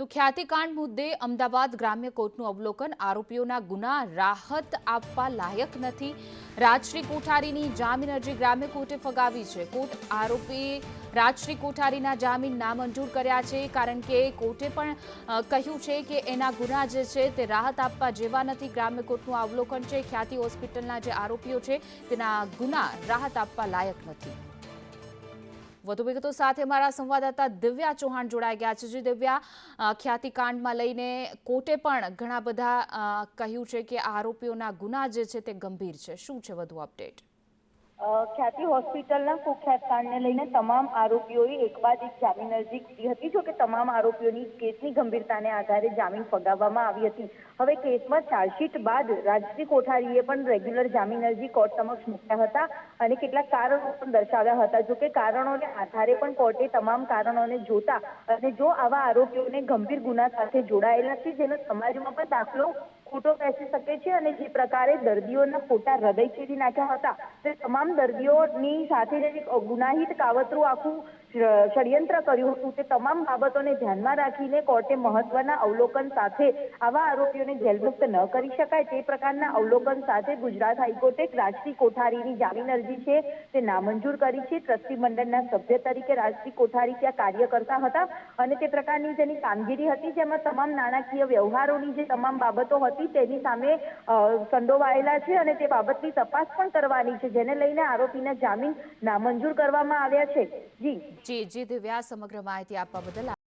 તો ખ્યાતિકાંડ મુદ્દે અમદાવાદ ગ્રામ્ય કોર્ટનું અવલોકન આરોપીઓના ગુના રાહત આપવા લાયક નથી. રાજશ્રી કોઠારીની જામીન અરજી ગ્રામ્ય કોર્ટે ફગાવી છે. કોર્ટ આરોપી રાજશ્રી કોઠારીના જામીન નામંજૂર કર્યા છે, કારણ કે કોર્ટે પણ કહ્યું છે કે એના ગુના જે છે તે રાહત આપવા જેવા નથી. ગ્રામ્ય કોર્ટનું અવલોકન છે. ખ્યાતિ હોસ્પિટલના જે આરોપીઓ છે તેના ગુના રાહત આપવા લાયક નથી. વધુ વિગતો સાથે અમારા સંવાદદાતા દિવ્યા ચૌહાણ જોડાઈ ગયા છે. દિવ્યા, ખ્યાતિકાંડમાં લઈને કોર્ટે પણ ઘણા બધા કહ્યું છે કે આરોપીઓના ગુના જે છે તે ગંભીર છે. શું છે વધુ અપડેટ? ખ્યાતિ હોસ્પિટલના કુખ્યાત કાંડને લઈને તમામ આરોપીઓએ એક બાદ એક જામીન અરજી કરી હતી. જો કે તમામ આરોપીઓની કેસની ગંભીરતાને આધારે જામીન ફગાવવામાં આવી હતી. હવે કેસમાં ચાર્જશીટ બાદ રાજશ્રી કોઠારીએ પણ રેગ્યુલર જામીન અરજી કોર્ટ સમક્ષ મૂક્યા હતા અને કેટલાક કારણો પણ દર્શાવ્યા હતા. જો કે કારણોને આધારે પણ કોર્ટે તમામ કારણોને જોતા અને જો આવા આરોપીઓને ગંભીર ગુના સાથે જોડાયેલા છે, જેનો સમાજમાં પણ દાખલો ખોટો બેસી શકે છે અને જે પ્રકારે દર્દીઓના ખોટા હૃદય છેદી નાખ્યા હતા, તે તમામ દર્દીઓની સાથે જે ગુનાહિત કાવતરું આખું ષડયંત્ર કર્યું હતું, તે તમામ બાબતોને ધ્યાનમાં રાખીને કોર્ટે મહત્વના અવલોકન સાથે આવા આરોપીઓને જેલમુક્ત ન કરી શકાય તે પ્રકારના અવલોકન સાથે ગુજરાત હાઈકોર્ટે રાજશ્રી કોઠારીની જામીન અરજી છે તે નામંજૂર કરી છે. ટ્રસ્ટી મંડળના સભ્ય તરીકે રાજશ્રી કોઠારી ત્યાં કાર્ય કરતા હતા અને તે પ્રકારની જેની કામગીરી હતી, જેમાં તમામ નાણાકીય વ્યવહારોની જે તમામ બાબતો હતી તેની સામે સંડોવાયેલા છે અને તે બાબતની તપાસ પણ કરવાની છે, જેને લઈને આરોપીના જામીન નામંજૂર કરવામાં આવ્યા છે. જી દિવ્યા, સમગ્ર માહિતી આપવા બદલ